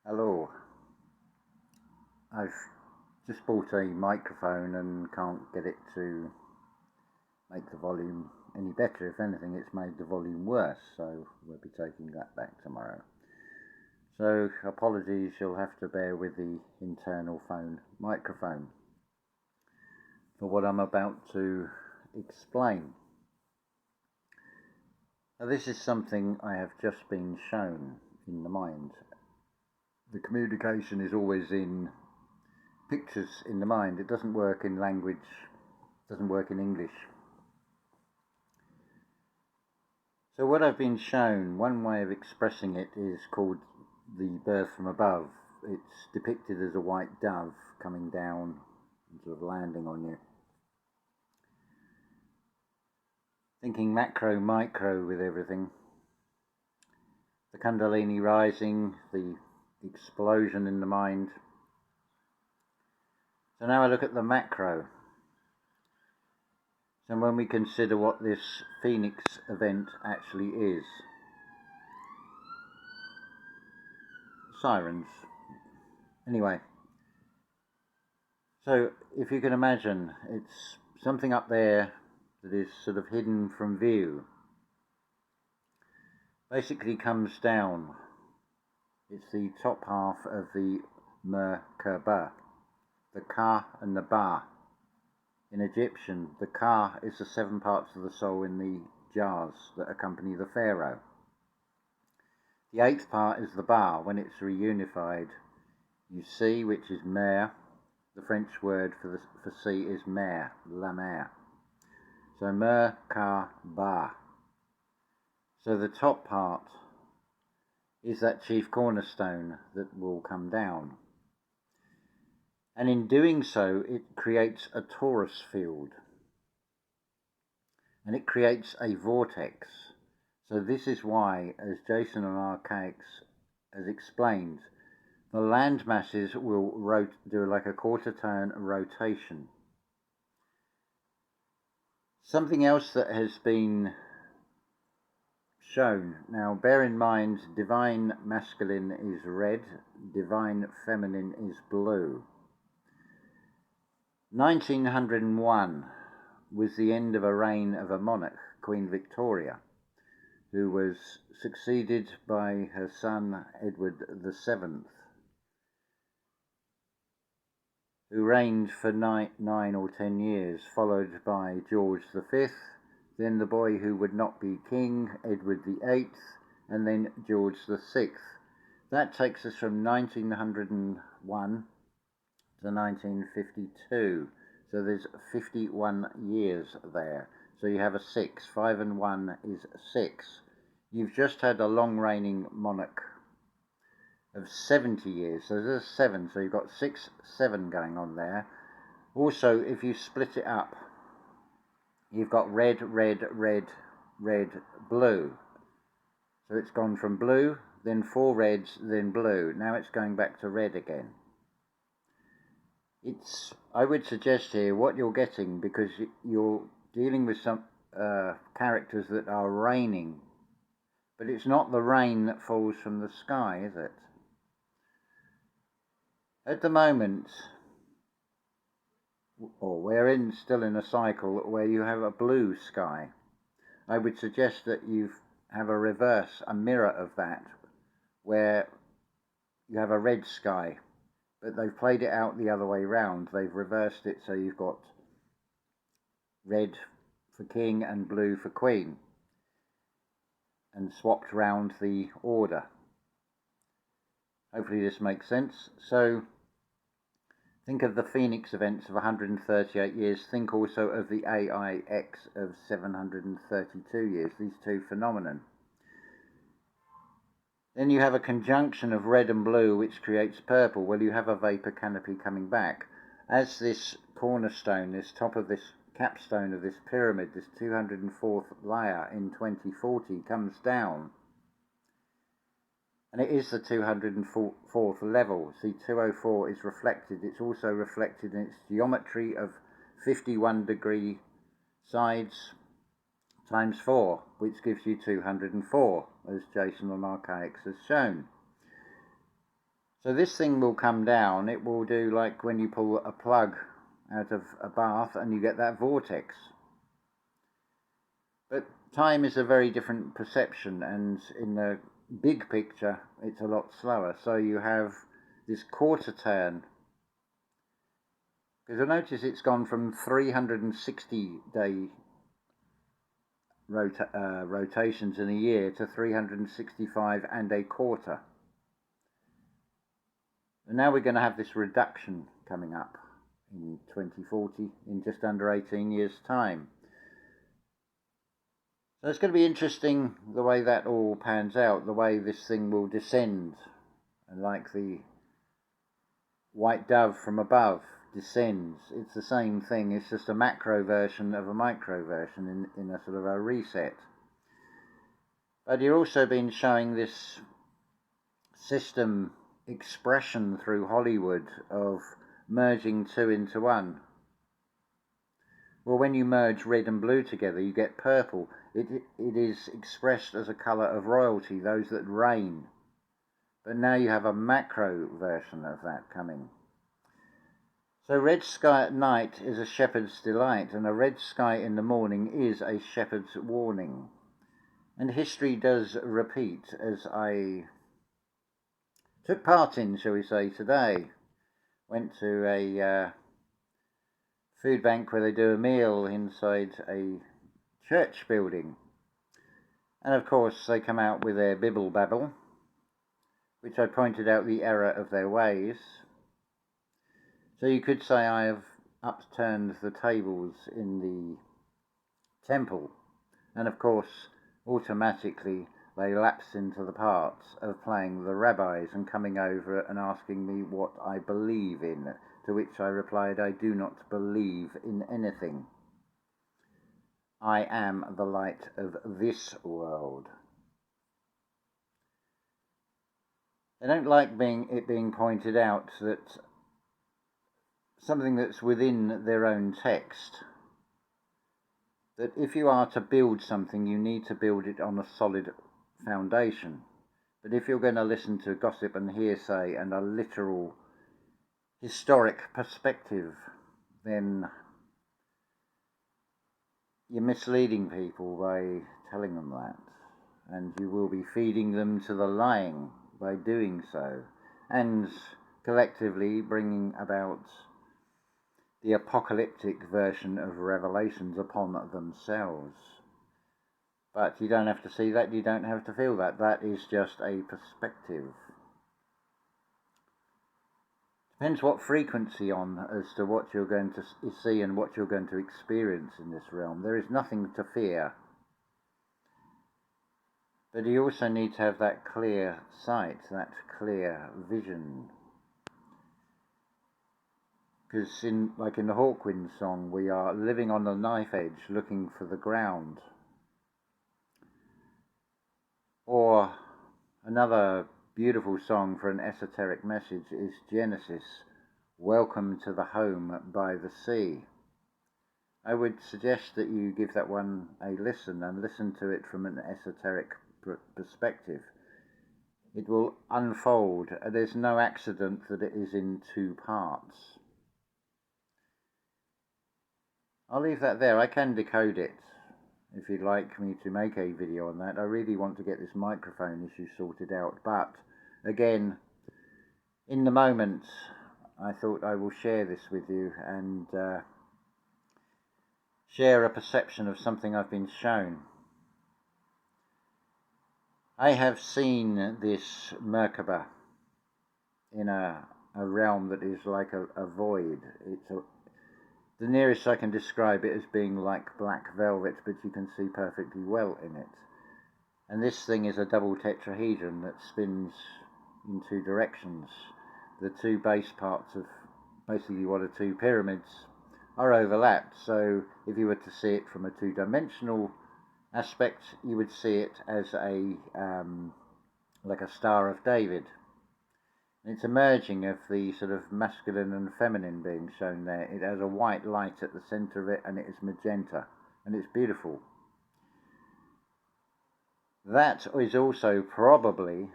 Hello, I've just bought a microphone and can't get it to make the volume any better. If anything, it's made the volume worse, so we'll be taking that back tomorrow. So apologies, you'll have to bear with the internal phone microphone for what I'm about to explain. Now, this is something I have just been shown in the mind. The communication is always in pictures in the mind. It doesn't work in language, doesn't work in English. So what I've been shown, one way of expressing it is called the birth from above. It's depicted as a white dove coming down and sort of landing on you. Thinking macro, micro with everything. The Kundalini rising, the explosion in the mind. So now I look at the macro. So when we consider what this Phoenix event actually is. Sirens. Anyway. So if you can imagine, it's something up there that is sort of hidden from view. Basically comes down. It's the top half of the Merkaba. The Ka and the Ba. In Egyptian, the Ka is the 7 parts of the soul in the jars that accompany the pharaoh. The 8th part is the Ba, when it's reunified. You see, which is mer. The French word for sea is mer, la mer. So Merkaba. So the top part is that chief cornerstone that will come down. And in doing so, it creates a torus field. And it creates a vortex. So this is why, as Jason on Archaics has explained, the land masses will do like a quarter turn rotation. Something else that has been shown. Now bear in mind, divine masculine is red, divine feminine is blue. 1901 was the end of a reign of a monarch, Queen Victoria, who was succeeded by her son Edward VII, who reigned for 9 or 10 years, followed by George V, then the boy who would not be king, Edward VIII, and then George VI. That takes us from 1901 to 1952. So there's 51 years there. So you have a 6. 5 and 1 is 6. You've just had a long reigning monarch of 70 years. So there's 7. So you've got 6, 7 going on there. Also, if you split it up, you've got red, red, red, red, blue. So it's gone from blue, then 4 reds, then blue. Now it's going back to red again. I would suggest here what you're getting, because you're dealing with some characters that are raining, but it's not the rain that falls from the sky, is it? At the moment, or we're still in a cycle where you have a blue sky. I would suggest that you have a reverse, a mirror of that, where you have a red sky. But they've played it out the other way round. They've reversed it so you've got red for king and blue for queen, and swapped round the order. Hopefully this makes sense. So think of the Phoenix events of 138 years. Think also of the AIX of 732 years, these two phenomena. Then you have a conjunction of red and blue, which creates purple. Well, you have a vapor canopy coming back. As this cornerstone, this top of this capstone of this pyramid, this 204th layer in 2040 comes down, and it is the 204th level. See, 204 is reflected. It's also reflected in its geometry of 51 degree sides times 4, which gives you 204, as Jason on Archaics has shown. So this thing will come down. It will do like when you pull a plug out of a bath and you get that vortex. But time is a very different perception, and in the big picture it's a lot slower. So you have this quarter turn, because you'll notice it's gone from 360-day rotations in a year to 365 and a quarter. And now we're going to have this reduction coming up in 2040, in just under 18 years' time. So it's going to be interesting the way that all pans out, the way this thing will descend, and like the white dove from above descends. It's the same thing, it's just a macro version of a micro version in a sort of a reset. But you've also been showing this system expression through Hollywood of merging two into one. Well, when you merge red and blue together, you get purple. It is expressed as a colour of royalty, those that reign. But now you have a macro version of that coming. So red sky at night is a shepherd's delight, and a red sky in the morning is a shepherd's warning. And history does repeat, as I took part in, shall we say, today. Went to a food bank where they do a meal inside a church building. And of course they come out with their bibble babble, which I pointed out the error of their ways. So you could say I have upturned the tables in the temple, and of course automatically they lapse into the parts of playing the rabbis and coming over and asking me what I believe in, to which I replied, I do not believe in anything. I am the light of this world. They don't like it being pointed out that something that's within their own text, that if you are to build something, you need to build it on a solid foundation. But if you're going to listen to gossip and hearsay and a literal historic perspective, then you're misleading people by telling them that, and you will be feeding them to the lying by doing so, and collectively bringing about the apocalyptic version of Revelations upon themselves. But you don't have to see that, you don't have to feel that. That is just a perspective. Depends what frequency on as to what you're going to see and what you're going to experience in this realm. There is nothing to fear. But you also need to have that clear sight, that clear vision. Because like in the Hawkwind song, we are living on the knife edge looking for the ground. Or another beautiful song for an esoteric message is Genesis, Welcome to the Home by the Sea. I would suggest that you give that one a listen, and listen to it from an esoteric perspective. It will unfold. There's no accident that it is in two parts. I'll leave that there. I can decode it if you'd like me to make a video on that. I really want to get this microphone issue sorted out, but again, in the moment, I thought I will share this with you and share a perception of something I've been shown. I have seen this Merkaba in a realm that is like a void. The nearest I can describe it as being like black velvet, but you can see perfectly well in it. And this thing is a double tetrahedron that spins in two directions. The two base parts of basically what are two pyramids are overlapped. So if you were to see it from a two-dimensional aspect, you would see it as like a Star of David. It's a merging of the sort of masculine and feminine being shown there. It has a white light at the centre of it, and it is magenta, and it's beautiful. That is also probably,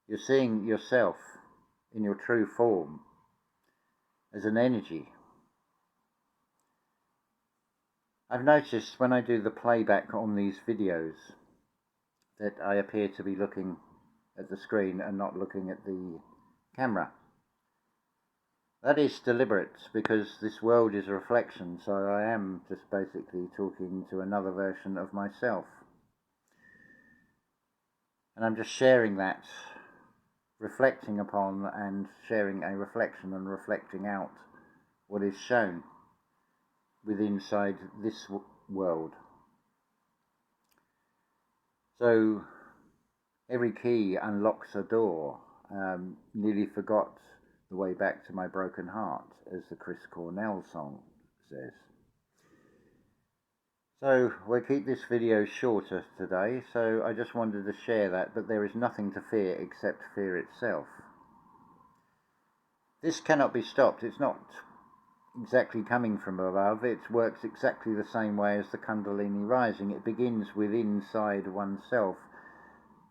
You're seeing yourself in your true form as an energy. I've noticed when I do the playback on these videos that I appear to be looking at the screen and not looking at the camera. That is deliberate because this world is a reflection, so I am just basically talking to another version of myself. And I'm just sharing that, reflecting upon and sharing a reflection and reflecting out what is shown inside this world. So every key unlocks a door. Nearly forgot the way back to my broken heart, as the Chris Cornell song says. So we'll keep this video shorter today, so I just wanted to share that, but there is nothing to fear except fear itself. This cannot be stopped. It's not exactly coming from above. It works exactly the same way as the Kundalini rising. It begins within inside oneself.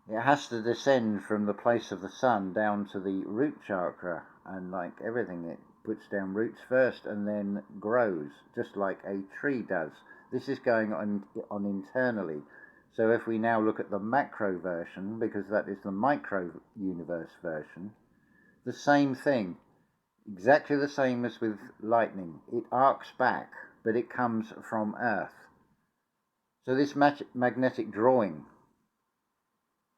It has to descend from the place of the sun down to the root chakra, and like everything, it puts down roots first and then grows, just like a tree does. This is going on internally. So if we now look at the macro version, because that is the micro universe version, the same thing, exactly the same as with lightning. It arcs back, but it comes from Earth. So this magnetic drawing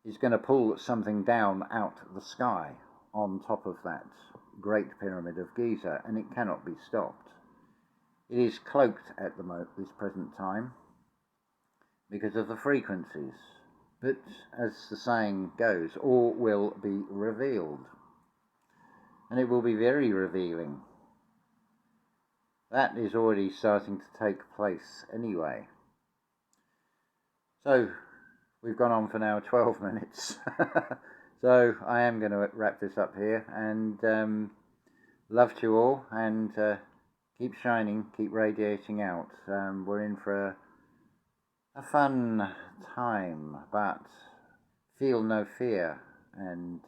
is going to pull something down out the sky on top of that Great Pyramid of Giza, and it cannot be stopped. It is cloaked at this present time because of the frequencies, but as the saying goes, all will be revealed, and it will be very revealing. That is already starting to take place anyway. So we've gone on for now 12 minutes. So I am going to wrap this up here, and love to you all, and keep shining, keep radiating out. We're in for a fun time, but feel no fear, and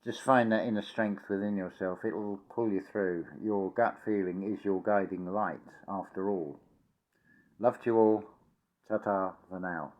just find that inner strength within yourself. It will pull you through. Your gut feeling is your guiding light, after all. Love to you all. Ta-ta for now.